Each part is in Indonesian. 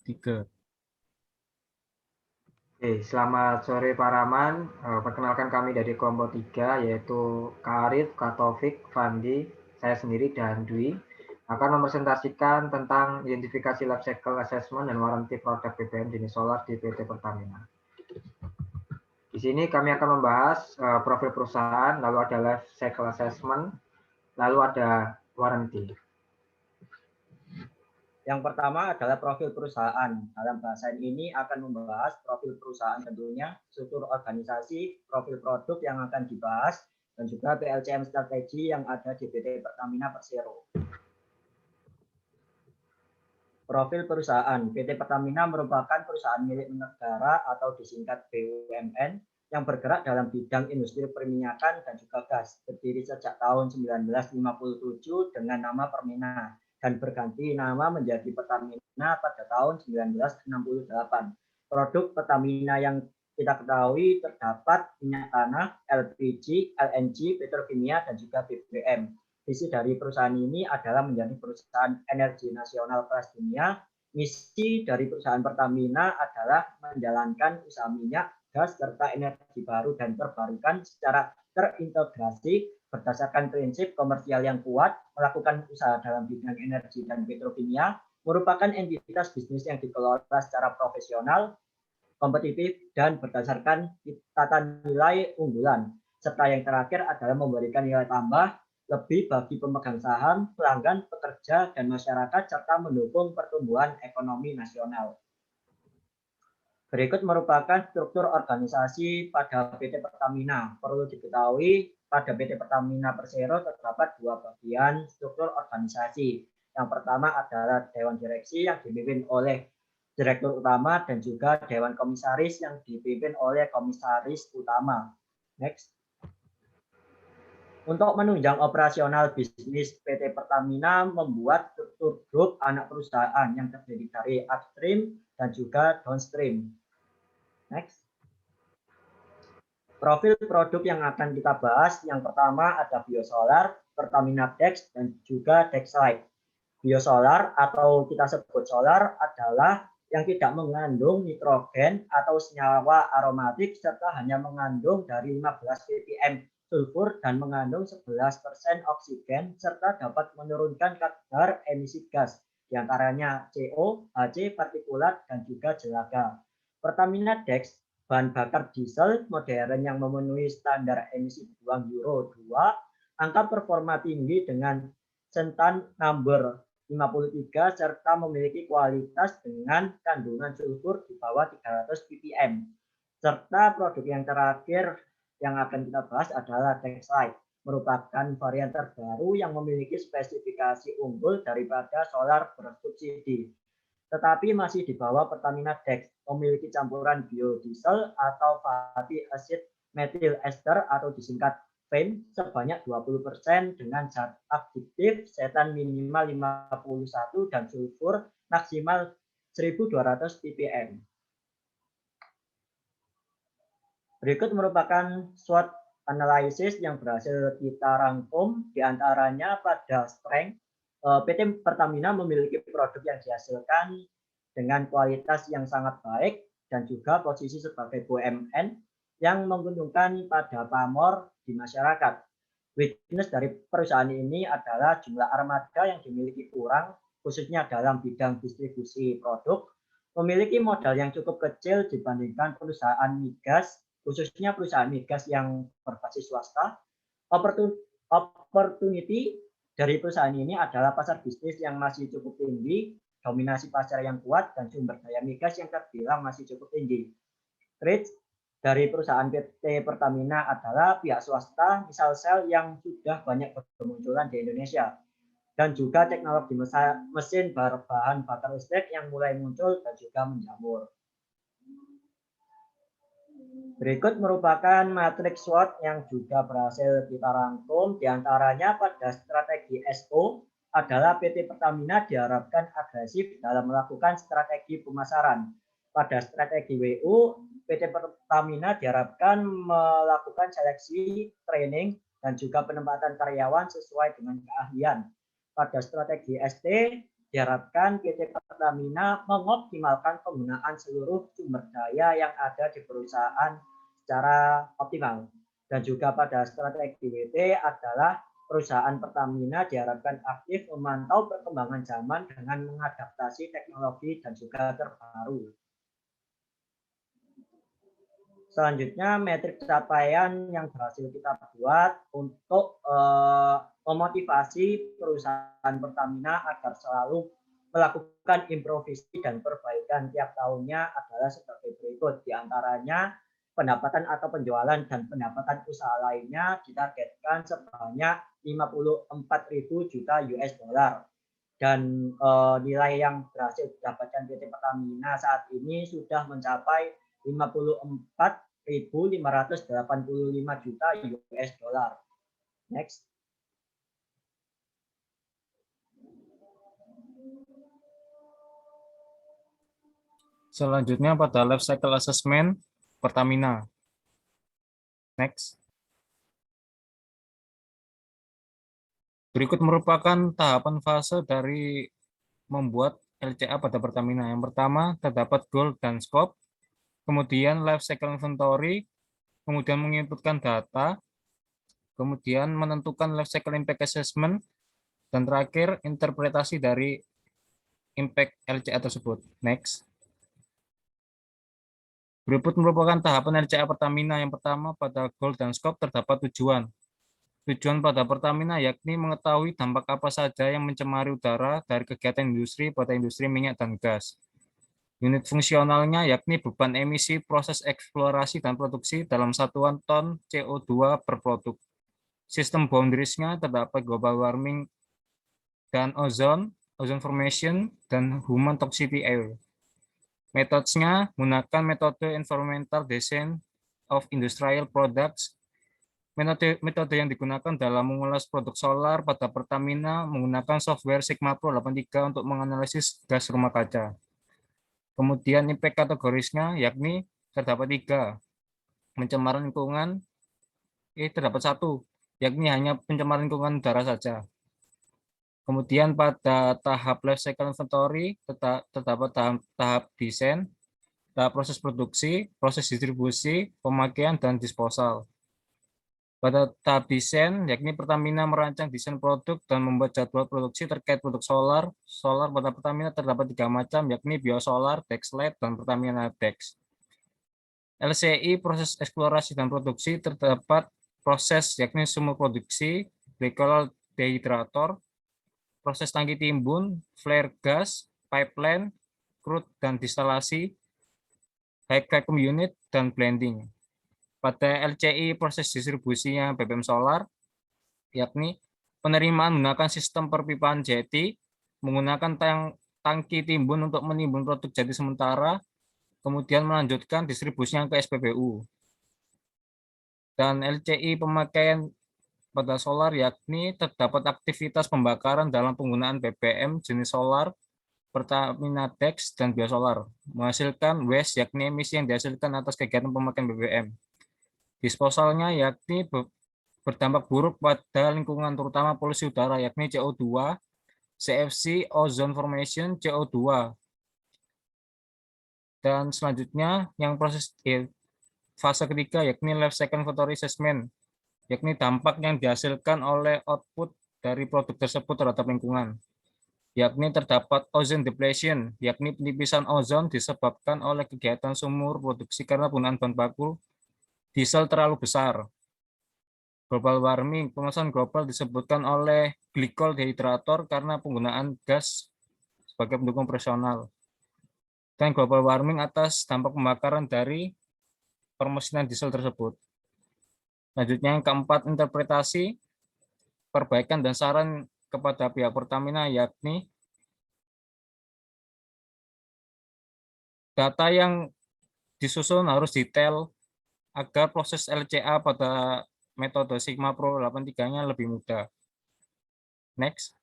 3. Oke, selamat sore Pak Rahman. Perkenalkan kami dari kelompok 3, yaitu Kak Arif, Kak Taufik, Fandi, saya sendiri, dan Dwi, akan mempresentasikan tentang identifikasi life cycle assessment dan warranty produk BBM jenis solar di PT Pertamina. Di sini kami akan membahas profil perusahaan, lalu ada life cycle assessment, lalu ada warranty. Yang pertama adalah profil perusahaan. Dalam bahasan ini akan membahas profil perusahaan tentunya, struktur organisasi, profil produk yang akan dibahas, dan juga PLCM strategi yang ada di PT Pertamina Persero. Profil perusahaan. PT Pertamina merupakan perusahaan milik negara atau disingkat BUMN yang bergerak dalam bidang industri perminyakan dan juga gas, berdiri sejak tahun 1957 dengan nama Permina dan berganti nama menjadi Pertamina pada tahun 1968. Produk Pertamina yang kita ketahui terdapat minyak tanah, LPG, LNG, petrokimia, dan juga BBM. Visi dari perusahaan ini adalah menjadi perusahaan energi nasional kelas dunia. Misi dari perusahaan Pertamina adalah menjalankan usaha minyak, gas, serta energi baru dan terbarukan secara terintegrasi berdasarkan prinsip komersial yang kuat, melakukan usaha dalam bidang energi dan petrokimia, merupakan entitas bisnis yang dikelola secara profesional, kompetitif, dan berdasarkan tata nilai unggulan. Serta yang terakhir adalah memberikan nilai tambah lebih bagi pemegang saham, pelanggan, pekerja, dan masyarakat, serta mendukung pertumbuhan ekonomi nasional. Berikut merupakan struktur organisasi pada PT Pertamina. Perlu diketahui, pada PT Pertamina Persero terdapat dua bagian struktur organisasi. Yang pertama adalah Dewan Direksi yang dipimpin oleh Direktur Utama dan juga Dewan Komisaris yang dipimpin oleh Komisaris Utama. Next. Untuk menunjang operasional bisnis, PT Pertamina membuat struktur grup anak perusahaan yang terdiri dari upstream dan juga downstream. Next. Profil produk yang akan kita bahas, yang pertama ada biosolar, Pertamina Dex, dan juga Dexlite. Biosolar atau kita sebut solar adalah yang tidak mengandung nitrogen atau senyawa aromatik serta hanya mengandung dari 15 ppm sulfur dan mengandung 11% oksigen serta dapat menurunkan kadar emisi gas, diantaranya CO, HC, partikulat, dan juga jelaga. Pertamina Dex, bahan bakar diesel modern yang memenuhi standar emisi buang Euro 2, angka performa tinggi dengan centan number 53 serta memiliki kualitas dengan kandungan sulfur di bawah 300 ppm. Serta produk yang terakhir yang akan kita bahas adalah Dexlite, merupakan varian terbaru yang memiliki spesifikasi unggul daripada solar bersubsidi, tetapi masih di bawah Pertamina Dex, memiliki campuran biodiesel atau fatty acid methyl ester atau disingkat FAME sebanyak 20% dengan zat aktif setan minimal 51 dan sulfur maksimal 1200 ppm. Berikut merupakan SWOT analysis yang berhasil kita rangkum, diantaranya pada strength. PT Pertamina memiliki produk yang dihasilkan dengan kualitas yang sangat baik dan juga posisi sebagai BUMN yang menguntungkan pada pamor di masyarakat. Weakness dari perusahaan ini adalah jumlah armada yang dimiliki kurang, khususnya dalam bidang distribusi produk, memiliki modal yang cukup kecil dibandingkan perusahaan migas, khususnya perusahaan migas yang berbasis swasta. Opportunity dari perusahaan ini adalah pasar bisnis yang masih cukup tinggi, dominasi pasar yang kuat, dan sumber daya migas yang terbilang masih cukup tinggi. Threat dari perusahaan PT Pertamina adalah pihak swasta, misal Shell yang sudah banyak bermunculan di Indonesia, dan juga teknologi mesin berbahan bakar listrik yang mulai muncul dan juga menjamur. Berikut merupakan matriks SWOT yang juga berhasil kita rangkum, diantaranya pada strategi SO adalah PT Pertamina diharapkan agresif dalam melakukan strategi pemasaran. Pada strategi WO, PT Pertamina diharapkan melakukan seleksi, training, dan juga penempatan karyawan sesuai dengan keahlian. Pada strategi ST, Diharapkan PT Pertamina mengoptimalkan penggunaan seluruh sumber daya yang ada di perusahaan secara optimal. Dan juga pada strategi WT adalah perusahaan Pertamina diharapkan aktif memantau perkembangan zaman dengan mengadaptasi teknologi dan juga terbaru. Selanjutnya, metrik capaian yang berhasil kita buat untuk memotivasi perusahaan Pertamina agar selalu melakukan improvisasi dan perbaikan tiap tahunnya adalah sebagai berikut. Di antaranya, pendapatan atau penjualan dan pendapatan usaha lainnya ditargetkan sebanyak 54.000 juta US dollar. Dan nilai yang berhasil didapatkan PT Pertamina saat ini sudah mencapai 54.585 juta US dollar. Next. Selanjutnya pada life cycle assessment Pertamina. Next. Berikut merupakan tahapan fase dari membuat LCA pada Pertamina. Yang pertama, terdapat goal dan scope, kemudian life cycle inventory, kemudian menginputkan data, kemudian menentukan life cycle impact assessment, dan terakhir interpretasi dari impact LCA tersebut. Next. Berikut merupakan tahapan LCA Pertamina. Yang pertama, pada goal dan scope terdapat tujuan. Tujuan pada Pertamina yakni mengetahui dampak apa saja yang mencemari udara dari kegiatan industri pada industri minyak dan gas. Unit fungsionalnya yakni beban emisi proses eksplorasi dan produksi dalam satuan ton CO2 per produk. Sistem boundariesnya terdapat global warming dan ozone formation, dan human toxicity air. Metodenya menggunakan metode environmental design of industrial products. Metode yang digunakan dalam mengulas produk solar pada Pertamina menggunakan software Sigma Pro 83 untuk menganalisis gas rumah kaca. Kemudian impact kategorisnya yakni terdapat 3. Pencemaran lingkungan, terdapat 1, yakni hanya pencemaran lingkungan udara saja. Kemudian pada tahap life cycle inventory terdapat tahap desain, tahap proses produksi, proses distribusi, pemakaian, dan disposal. Pada tahap desain, yakni Pertamina merancang desain produk dan membuat jadwal produksi terkait produk solar. Solar pada Pertamina terdapat 3 macam, yakni biosolar, Dexlight, dan Pertamina Dex. LCI, proses eksplorasi dan produksi, terdapat proses yakni sumur produksi, glycol dehydrator, proses tangki timbun, flare gas, pipeline, crude dan distilasi, high vacuum unit, dan blending. Pada LCI, proses distribusinya BBM solar, yakni penerimaan menggunakan sistem perpipaan jeti, menggunakan tangki timbun untuk menimbun produk jeti sementara, kemudian melanjutkan distribusinya ke SPBU. Dan LCI pemakaian pada solar, yakni terdapat aktivitas pembakaran dalam penggunaan BBM jenis solar, Pertamina Dex, dan biosolar, menghasilkan waste, yakni emisi yang dihasilkan atas kegiatan pemakaian BBM. Disposalnya yakni berdampak buruk pada lingkungan, terutama polusi udara, yakni CO2, CFC, ozone formation, CO2. Dan selanjutnya yang proses fase ketiga yakni life cycle inventory assessment, yakni dampak yang dihasilkan oleh output dari produk tersebut terhadap lingkungan. Yakni terdapat ozone depletion, yakni penipisan ozon disebabkan oleh kegiatan sumur produksi karena penggunaan bahan baku diesel terlalu besar. Global warming, pemanasan global disebutkan oleh glycol dehydrator karena penggunaan gas sebagai pendukung operasional. Dan global warming atas dampak pembakaran dari permesinan diesel tersebut. Selanjutnya yang keempat, interpretasi, perbaikan dan saran kepada pihak Pertamina, yakni data yang disusun harus detail agar proses LCA pada metode Sigma Pro 83-nya lebih mudah. Next.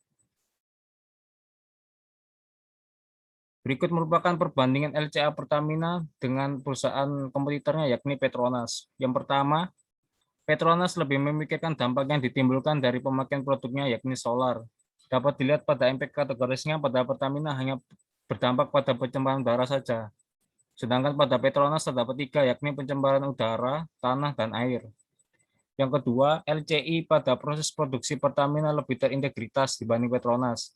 Berikut merupakan perbandingan LCA Pertamina dengan perusahaan kompetitornya, yakni Petronas. Yang pertama, Petronas lebih memikirkan dampak yang ditimbulkan dari pemakaian produknya, yakni solar. Dapat dilihat pada impact kategorisnya, pada Pertamina hanya berdampak pada pencemaran udara saja. Sedangkan pada Petronas terdapat 3, yakni pencemaran udara, tanah, dan air. Yang kedua, LCI pada proses produksi Pertamina lebih terintegritas dibanding Petronas.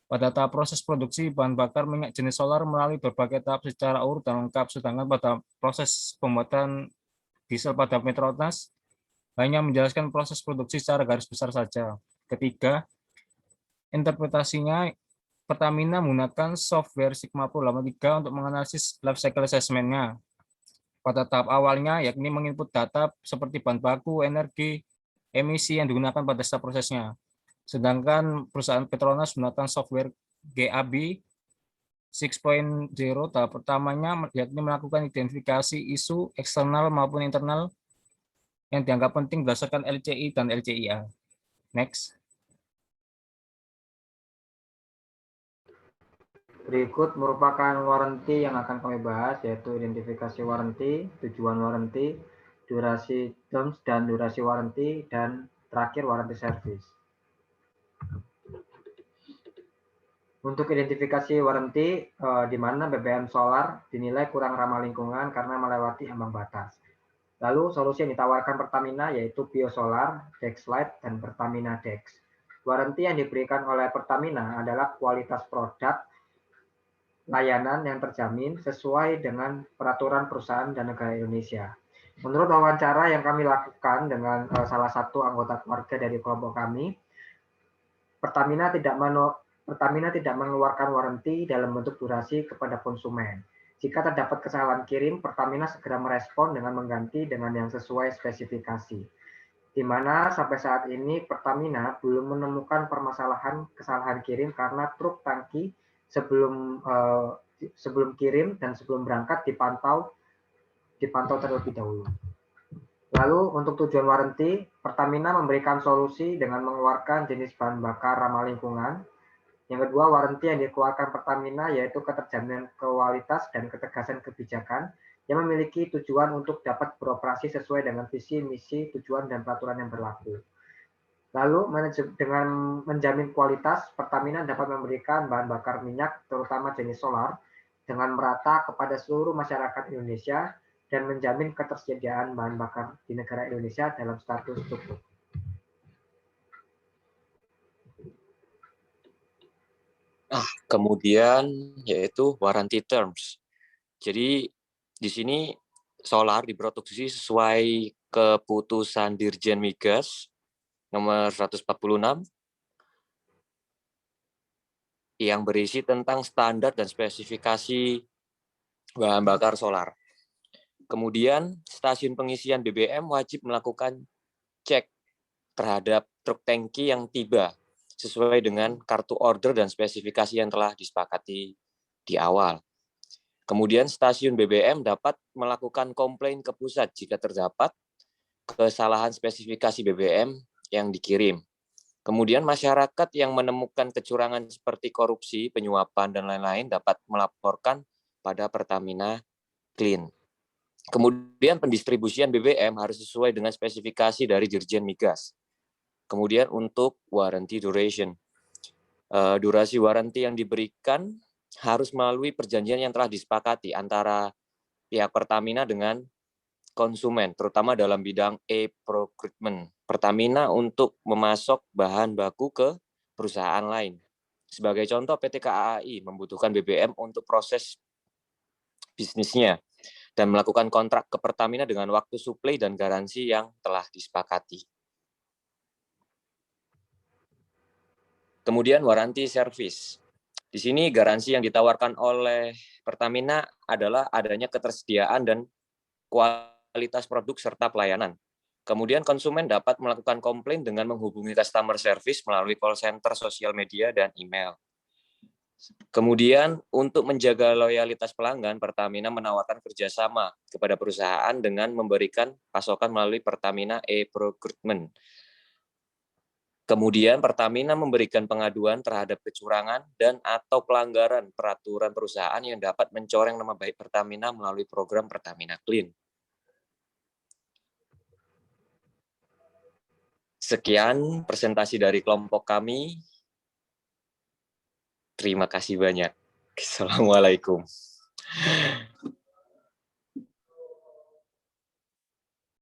Pada tahap proses produksi bahan bakar minyak jenis solar melalui berbagai tahap secara urut dan lengkap, sedangkan pada proses pembuatan diesel pada Petronas hanya menjelaskan proses produksi secara garis besar saja. Ketiga, interpretasinya Pertamina menggunakan software Sigma Pro 83 untuk menganalisis life cycle assessment-nya. Pada tahap awalnya, yakni menginput data seperti bahan baku, energi, emisi yang digunakan pada setiap prosesnya. Sedangkan perusahaan Petronas menggunakan software GAB 6.0. Tahap pertamanya yakni melakukan identifikasi isu eksternal maupun internal yang dianggap penting berdasarkan LCI dan LCIA. Next. Berikut merupakan warranty yang akan kami bahas, yaitu identifikasi warranty, tujuan warranty, durasi terms dan durasi warranty, dan terakhir warranty service. Untuk identifikasi warranty, di mana BBM solar dinilai kurang ramah lingkungan karena melewati ambang batas. Lalu solusi yang ditawarkan Pertamina yaitu Biosolar, Dexlite, dan Pertamina Dex. Warranty yang diberikan oleh Pertamina adalah kualitas produk, layanan yang terjamin sesuai dengan peraturan perusahaan dan negara Indonesia. Menurut wawancara yang kami lakukan dengan salah satu anggota keluarga dari kelompok kami, Pertamina tidak mengeluarkan warranty dalam bentuk durasi kepada konsumen. Jika terdapat kesalahan kirim, Pertamina segera merespon dengan mengganti dengan yang sesuai spesifikasi. Di mana sampai saat ini Pertamina belum menemukan permasalahan kesalahan kirim karena truk tangki sebelum kirim dan sebelum berangkat dipantau terlebih dahulu. Lalu untuk tujuan warranty, Pertamina memberikan solusi dengan mengeluarkan jenis bahan bakar ramah lingkungan. Yang kedua, warranty yang dikeluarkan Pertamina yaitu keterjaminan kualitas dan ketegasan kebijakan yang memiliki tujuan untuk dapat beroperasi sesuai dengan visi, misi, tujuan, dan peraturan yang berlaku. Lalu dengan menjamin kualitas, Pertamina dapat memberikan bahan bakar minyak, terutama jenis solar, dengan merata kepada seluruh masyarakat Indonesia dan menjamin ketersediaan bahan bakar di negara Indonesia dalam status cukup. Kemudian yaitu warranty terms. Jadi di sini solar diproduksi sesuai keputusan Dirjen Migas nomor 146 yang berisi tentang standar dan spesifikasi bahan bakar solar. Kemudian stasiun pengisian BBM wajib melakukan cek terhadap truk tangki yang tiba sesuai dengan kartu order dan spesifikasi yang telah disepakati di awal. Kemudian stasiun BBM dapat melakukan komplain ke pusat jika terdapat kesalahan spesifikasi BBM yang dikirim. Kemudian masyarakat yang menemukan kecurangan seperti korupsi, penyuapan, dan lain-lain dapat melaporkan pada Pertamina Clean. Kemudian pendistribusian BBM harus sesuai dengan spesifikasi dari Dirjen Migas. Kemudian untuk warranty duration, durasi warranty yang diberikan harus melalui perjanjian yang telah disepakati antara pihak Pertamina dengan konsumen, terutama dalam bidang e-procurement. Pertamina untuk memasok bahan baku ke perusahaan lain. Sebagai contoh, PT KAI membutuhkan BBM untuk proses bisnisnya dan melakukan kontrak ke Pertamina dengan waktu suplai dan garansi yang telah disepakati. Kemudian warranty service. Di sini garansi yang ditawarkan oleh Pertamina adalah adanya ketersediaan dan kualitas produk serta pelayanan. Kemudian konsumen dapat melakukan komplain dengan menghubungi customer service melalui call center, sosial media, dan email. Kemudian untuk menjaga loyalitas pelanggan, Pertamina menawarkan kerjasama kepada perusahaan dengan memberikan pasokan melalui Pertamina e-procurement. Kemudian Pertamina memberikan pengaduan terhadap kecurangan dan atau pelanggaran peraturan perusahaan yang dapat mencoreng nama baik Pertamina melalui program Pertamina Clean. Sekian presentasi dari kelompok kami. Terima kasih banyak. Assalamualaikum.